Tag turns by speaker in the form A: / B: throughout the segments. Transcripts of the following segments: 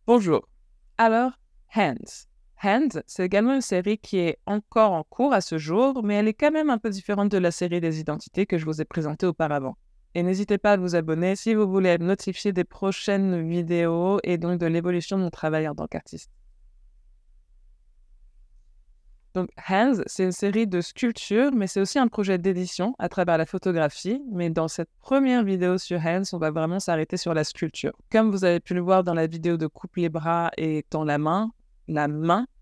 A: Bonjour. Alors, Hands. Hands, c'est également une série qui est encore en cours à ce jour, mais elle est quand même un peu différente de la série des identités que je vous ai présentée auparavant. Et n'hésitez pas à vous abonner si vous voulez être notifié des prochaines vidéos et donc de l'évolution de mon travail en tant qu'artiste. Donc, Hands, c'est une série de sculptures, mais c'est aussi un projet d'édition à travers la photographie. Mais dans cette première vidéo sur Hands, on va vraiment s'arrêter sur la sculpture. Comme vous avez pu le voir dans la vidéo de coupe les bras et tend la main,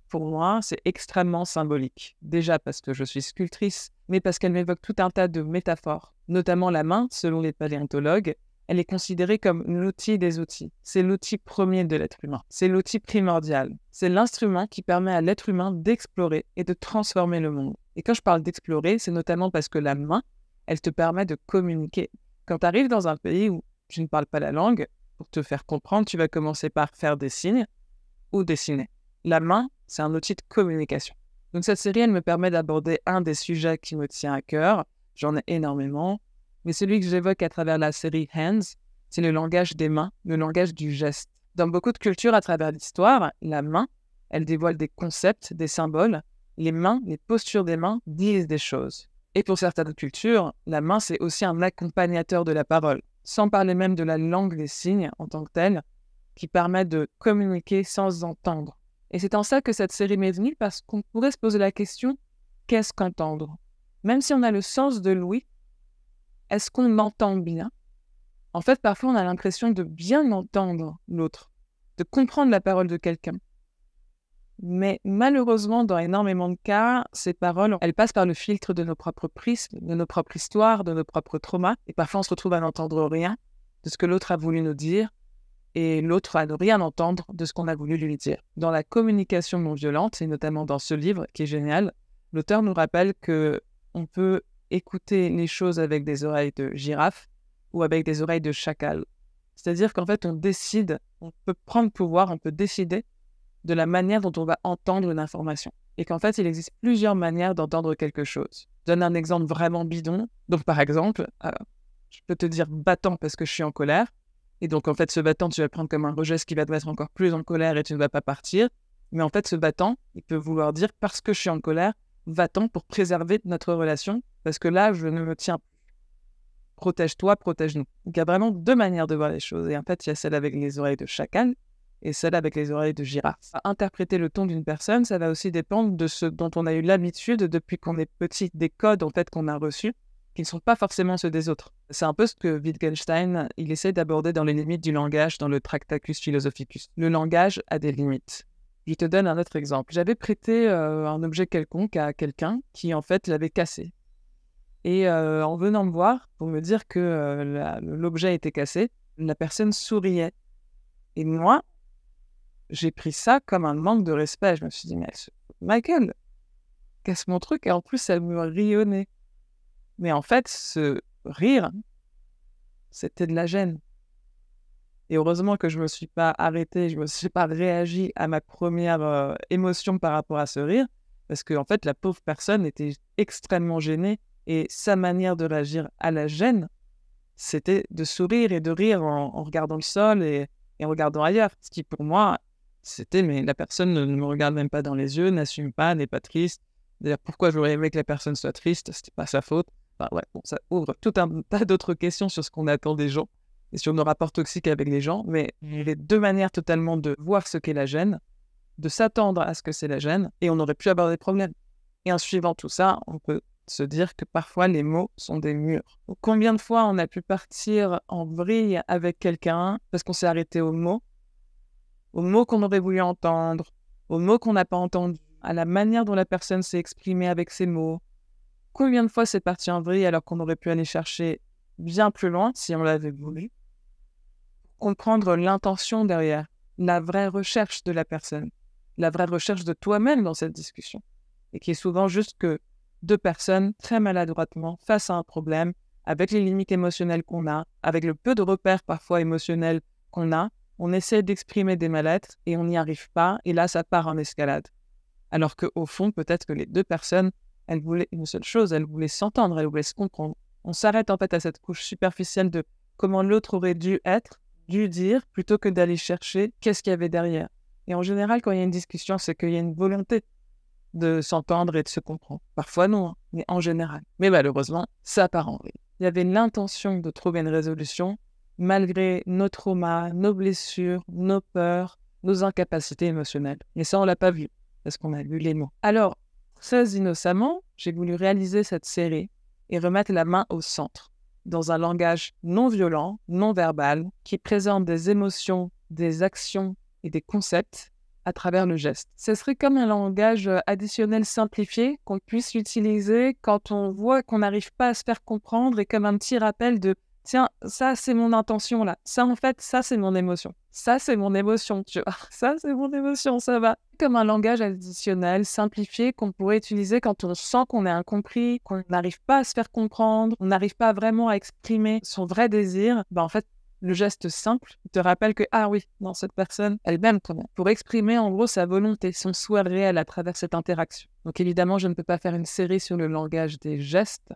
A: pour moi, c'est extrêmement symbolique. Déjà parce que je suis sculptrice, mais parce qu'elle m'évoque tout un tas de métaphores. Notamment la main, selon les paléontologues, elle est considérée comme l'outil des outils. C'est l'outil premier de l'être humain. C'est l'outil primordial. C'est l'instrument qui permet à l'être humain d'explorer et de transformer le monde. Et quand je parle d'explorer, c'est notamment parce que la main, elle te permet de communiquer. Quand tu arrives dans un pays où tu ne parles pas la langue, pour te faire comprendre, tu vas commencer par faire des signes ou dessiner. La main, c'est un outil de communication. Donc cette série, elle me permet d'aborder un des sujets qui me tient à cœur. J'en ai énormément. Mais celui que j'évoque à travers la série Hands, c'est le langage des mains, le langage du geste. Dans beaucoup de cultures à travers l'histoire, la main, elle dévoile des concepts, des symboles. Les mains, les postures des mains disent des choses. Et pour certaines cultures, la main, c'est aussi un accompagnateur de la parole, sans parler même de la langue des signes en tant que telle, qui permet de communiquer sans entendre. Et c'est en ça que cette série m'est venue, parce qu'on pourrait se poser la question, qu'est-ce qu'entendre? Même si on a le sens de l'ouïe, est-ce qu'on entend bien? En fait, parfois, on a l'impression de bien entendre l'autre, de comprendre la parole de quelqu'un. Mais malheureusement, dans énormément de cas, ces paroles, elles passent par le filtre de nos propres prismes, de nos propres histoires, de nos propres traumas. Et parfois, on se retrouve à n'entendre rien de ce que l'autre a voulu nous dire, et l'autre à ne rien entendre de ce qu'on a voulu lui dire. Dans la communication non violente, et notamment dans ce livre qui est génial, l'auteur nous rappelle que on peut écouter les choses avec des oreilles de girafe ou avec des oreilles de chacal. C'est-à-dire qu'en fait, on décide, on peut prendre pouvoir, on peut décider de la manière dont on va entendre une information. Et qu'en fait, il existe plusieurs manières d'entendre quelque chose. Je donne un exemple vraiment bidon. Donc, par exemple, je peux te dire battant parce que je suis en colère. Et donc, en fait, ce battant, tu vas le prendre comme un rejet, ce qui va te mettre encore plus en colère et tu ne vas pas partir. Mais en fait, ce battant, il peut vouloir dire parce que je suis en colère, va-t'en pour préserver notre relation, parce que là, je ne me tiens plus. Protège-toi, protège-nous. Donc, il y a vraiment deux manières de voir les choses. Et en fait, il y a celle avec les oreilles de chacal et celle avec les oreilles de girafe. Interpréter le ton d'une personne, ça va aussi dépendre de ce dont on a eu l'habitude depuis qu'on est petit, des codes en fait qu'on a reçus, qui ne sont pas forcément ceux des autres. C'est un peu ce que Wittgenstein, il essaie d'aborder dans les limites du langage dans le Tractatus Philosophicus. Le langage a des limites. Je te donne un autre exemple. J'avais prêté un objet quelconque à quelqu'un qui, en fait, l'avait cassé. Et en venant me voir pour me dire que l'objet était cassé, la personne souriait. Et moi, j'ai pris ça comme un manque de respect. Je me suis dit, mais Michael, casse mon truc. Et en plus, elle me rionnait. Mais en fait, ce rire, c'était de la gêne. Et heureusement que je ne me suis pas arrêtée, je ne me suis pas réagi à ma première émotion par rapport à ce rire, parce qu'en fait, la pauvre personne était extrêmement gênée, et sa manière de réagir à la gêne, c'était de sourire et de rire en regardant le sol et en regardant ailleurs. Ce qui, pour moi, c'était, mais la personne ne me regarde même pas dans les yeux, n'assume pas, n'est pas triste. D'ailleurs, pourquoi j'aurais aimé que la personne soit triste? C'était pas sa faute. Enfin, ouais, bon, ça ouvre tout un tas d'autres questions sur ce qu'on attend des gens et sur nos rapports toxiques avec les gens, mais il y avait deux manières totalement de voir ce qu'est la gêne, de s'attendre à ce que c'est la gêne, et on aurait pu avoir des problèmes. Et en suivant tout ça, on peut se dire que parfois les mots sont des murs. Donc, combien de fois on a pu partir en vrille avec quelqu'un parce qu'on s'est arrêté aux mots qu'on aurait voulu entendre, aux mots qu'on n'a pas entendus, à la manière dont la personne s'est exprimée avec ses mots. Combien de fois c'est parti en vrille alors qu'on aurait pu aller chercher bien plus loin si on l'avait voulu? Comprendre l'intention derrière, la vraie recherche de la personne, la vraie recherche de toi-même dans cette discussion, et qui est souvent juste que deux personnes très maladroitement face à un problème, avec les limites émotionnelles qu'on a, avec le peu de repères parfois émotionnels qu'on a, on essaie d'exprimer des mal-être et on n'y arrive pas, et là ça part en escalade. Alors qu'au fond, peut-être que les deux personnes, elles voulaient une seule chose, elles voulaient s'entendre, elles voulaient se comprendre. On s'arrête en fait à cette couche superficielle de comment l'autre aurait dû être, dû dire plutôt que d'aller chercher qu'est-ce qu'il y avait derrière. Et en général, quand il y a une discussion, c'est qu'il y a une volonté de s'entendre et de se comprendre. Parfois non, hein, mais en général. Mais malheureusement, ça part en vrille. Il y avait l'intention de trouver une résolution malgré nos traumas, nos blessures, nos peurs, nos incapacités émotionnelles. Et ça, on l'a pas vu, parce qu'on a vu les mots. Alors, très innocemment, j'ai voulu réaliser cette série et remettre la main au centre, dans un langage non violent, non verbal, qui présente des émotions, des actions et des concepts à travers le geste. Ce serait comme un langage additionnel simplifié qu'on puisse utiliser quand on voit qu'on n'arrive pas à se faire comprendre et comme un petit rappel de « Tiens, ça c'est mon intention là, ça en fait, ça c'est mon émotion, ça c'est mon émotion, tu vois, ça c'est mon émotion, ça va ». Comme un langage additionnel simplifié qu'on pourrait utiliser quand on sent qu'on est incompris, qu'on n'arrive pas à se faire comprendre, on n'arrive pas vraiment à exprimer son vrai désir, en fait, le geste simple te rappelle que, ah oui, non, cette personne, elle m'aime quand même. Pour exprimer en gros sa volonté, son souhait réel à travers cette interaction. Donc évidemment, je ne peux pas faire une série sur le langage des gestes,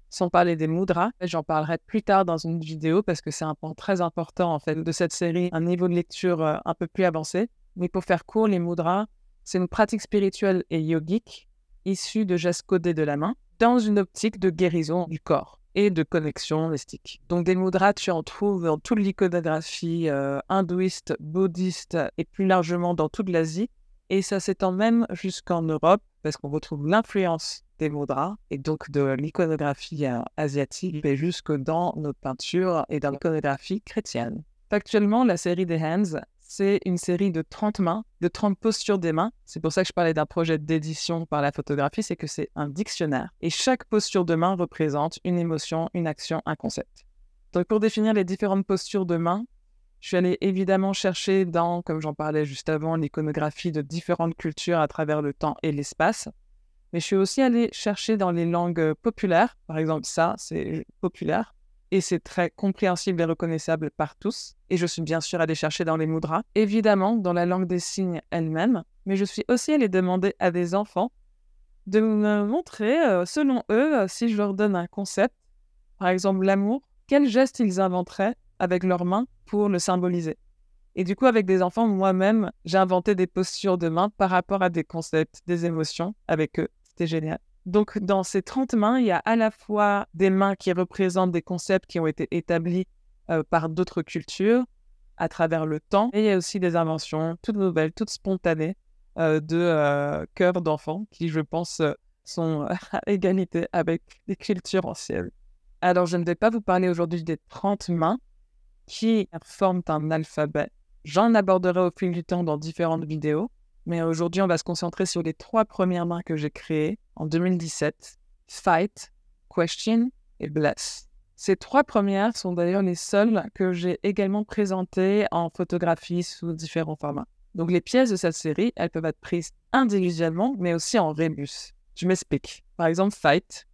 A: sans parler des mudras. J'en parlerai plus tard dans une vidéo parce que c'est un point très important en fait de cette série, un niveau de lecture un peu plus avancé. Mais pour faire court, les mudras, c'est une pratique spirituelle et yogique issue de gestes codés de la main dans une optique de guérison du corps et de connexion mystique. Donc des mudras, tu en trouves dans toute l'iconographie hindouiste, bouddhiste et plus largement dans toute l'Asie. Et ça s'étend même jusqu'en Europe parce qu'on retrouve l'influence des mudras et donc de l'iconographie asiatique et jusque dans nos peintures et dans l'iconographie chrétienne. Factuellement, la série des Hands, c'est une série de 30 mains, de 30 postures des mains. C'est pour ça que je parlais d'un projet d'édition par la photographie, c'est que c'est un dictionnaire. Et chaque posture de main représente une émotion, une action, un concept. Donc pour définir les différentes postures de main, je suis allée évidemment chercher dans, comme j'en parlais juste avant, l'iconographie de différentes cultures à travers le temps et l'espace. Mais je suis aussi allée chercher dans les langues populaires. Par exemple, ça, c'est populaire. Et c'est très compréhensible et reconnaissable par tous. Et je suis bien sûr allée chercher dans les mudras, évidemment dans la langue des signes elle-même, mais je suis aussi allée demander à des enfants de me montrer, selon eux, si je leur donne un concept, par exemple l'amour, quel geste ils inventeraient avec leurs mains pour le symboliser. Et du coup, avec des enfants, moi-même, j'ai inventé des postures de main par rapport à des concepts, des émotions avec eux. C'était génial. Donc, dans ces 30 mains, il y a à la fois des mains qui représentent des concepts qui ont été établis par d'autres cultures à travers le temps. Et il y a aussi des inventions toutes nouvelles, toutes spontanées de cœurs d'enfants qui, je pense, sont à égalité avec les cultures anciennes. Alors, je ne vais pas vous parler aujourd'hui des 30 mains qui forment un alphabet. J'en aborderai au fil du temps dans différentes vidéos. Mais aujourd'hui, on va se concentrer sur les 3 premières mains que j'ai créées en 2017. Fight, Question et Bless. Ces 3 premières sont d'ailleurs les seules que j'ai également présentées en photographie sous différents formats. Donc les pièces de cette série, elles peuvent être prises individuellement, mais aussi en rébus. Je m'explique. Par exemple, Fight,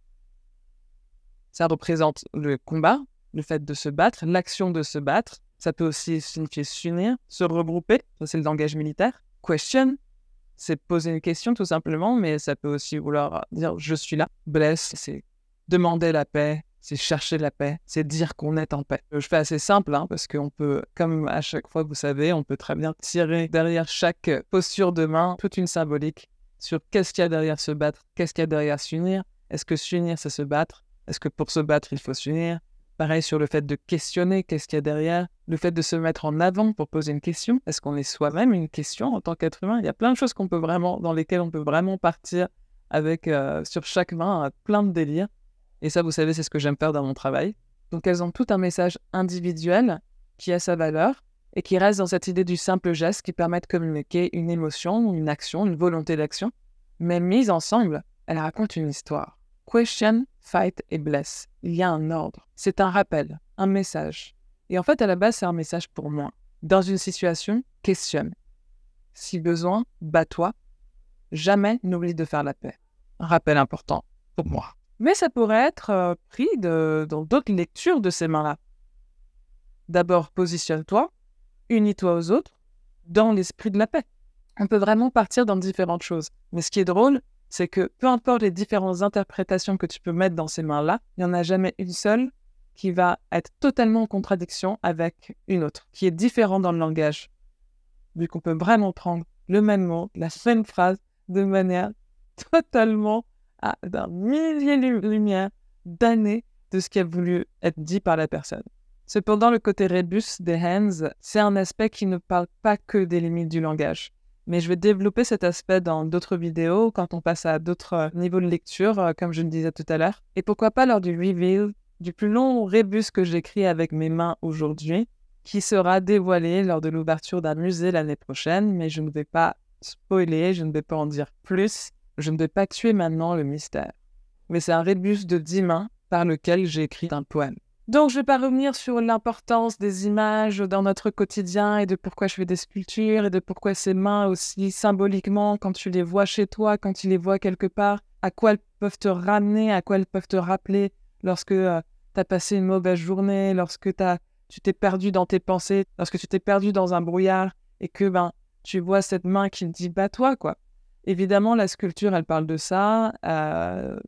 A: ça représente le combat, le fait de se battre, l'action de se battre. Ça peut aussi signifier s'unir, se regrouper. Ça, c'est le langage militaire. Question, c'est poser une question tout simplement, mais ça peut aussi vouloir dire « je suis là ». Bless, c'est demander la paix, c'est chercher la paix, c'est dire qu'on est en paix. Je fais assez simple, parce qu'on peut, comme à chaque fois, vous savez, on peut très bien tirer derrière chaque posture de main toute une symbolique sur qu'est-ce qu'il y a derrière se battre, qu'est-ce qu'il y a derrière s'unir. Est-ce que s'unir, c'est se battre? Est-ce que pour se battre, il faut s'unir? Pareil sur le fait de questionner qu'est-ce qu'il y a derrière, le fait de se mettre en avant pour poser une question. Est-ce qu'on est soi-même une question en tant qu'être humain? Il y a plein de choses dans lesquelles on peut vraiment partir avec, sur chaque main, plein de délires. Et ça, vous savez, c'est ce que j'aime faire dans mon travail. Donc elles ont tout un message individuel qui a sa valeur et qui reste dans cette idée du simple geste qui permet de communiquer une émotion, une action, une volonté d'action. Mais mises ensemble, elles racontent une histoire. Question, Fight et Bless. Il y a un ordre. C'est un rappel, un message. Et en fait, à la base, c'est un message pour moi. Dans une situation, questionne. Si besoin, bats-toi. Jamais n'oublie de faire la paix. Un rappel important pour moi. Mais ça pourrait être pris dans d'autres lectures de ces mains-là. D'abord, positionne-toi, unis-toi aux autres, dans l'esprit de la paix. On peut vraiment partir dans différentes choses. Mais ce qui est drôle, c'est que peu importe les différentes interprétations que tu peux mettre dans ces mains-là, il n'y en a jamais une seule qui va être totalement en contradiction avec une autre, qui est différente dans le langage, vu qu'on peut vraiment prendre le même mot, la même phrase, de manière totalement d'un millier-lumière d'années de ce qui a voulu être dit par la personne. Cependant, le côté rébus des hands, c'est un aspect qui ne parle pas que des limites du langage. Mais je vais développer cet aspect dans d'autres vidéos, quand on passe à d'autres niveaux de lecture, comme je le disais tout à l'heure. Et pourquoi pas lors du reveal du plus long rébus que j'écris avec mes mains aujourd'hui, qui sera dévoilé lors de l'ouverture d'un musée l'année prochaine, mais je ne vais pas spoiler, je ne vais pas en dire plus, je ne vais pas tuer maintenant le mystère. Mais c'est un rébus de 10 mains par lequel j'ai écrit un poème. Donc, je ne vais pas revenir sur l'importance des images dans notre quotidien et de pourquoi je fais des sculptures et de pourquoi ces mains aussi symboliquement, quand tu les vois chez toi, quand tu les vois quelque part, à quoi elles peuvent te ramener, à quoi elles peuvent te rappeler lorsque tu as passé une mauvaise journée, lorsque tu t'es perdu dans tes pensées, lorsque tu t'es perdu dans un brouillard et que tu vois cette main qui te dit « bats-toi » quoi. Évidemment, la sculpture, elle parle de ça.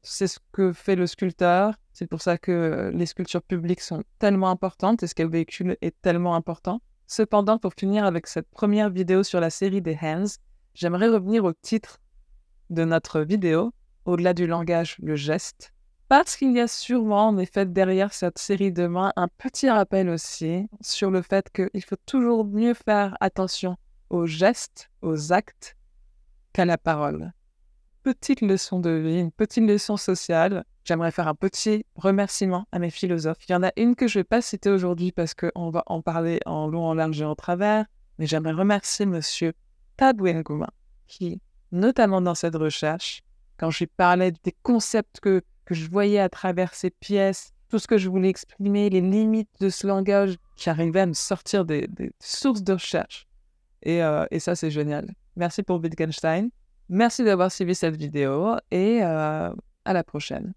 A: C'est ce que fait le sculpteur. C'est pour ça que les sculptures publiques sont tellement importantes et ce qu'elles véhiculent est tellement important. Cependant, pour finir avec cette première vidéo sur la série des hands, j'aimerais revenir au titre de notre vidéo, au-delà du langage, le geste. Parce qu'il y a sûrement, en effet, derrière cette série de mains, un petit rappel aussi sur le fait qu'il faut toujours mieux faire attention aux gestes, aux actes, qu'à la parole. Petite leçon de vie, une petite leçon sociale. J'aimerais faire un petit remerciement à mes philosophes. Il y en a une que je ne vais pas citer aujourd'hui parce qu'on va en parler en long, en large et en travers, mais j'aimerais remercier Monsieur Tadou N'Gouma qui, notamment dans cette recherche, quand je lui parlais des concepts que je voyais à travers ces pièces, tout ce que je voulais exprimer, les limites de ce langage, qui arrivait à me sortir des sources de recherche. Et ça, c'est génial. Merci pour Wittgenstein. Merci d'avoir suivi cette vidéo et à la prochaine.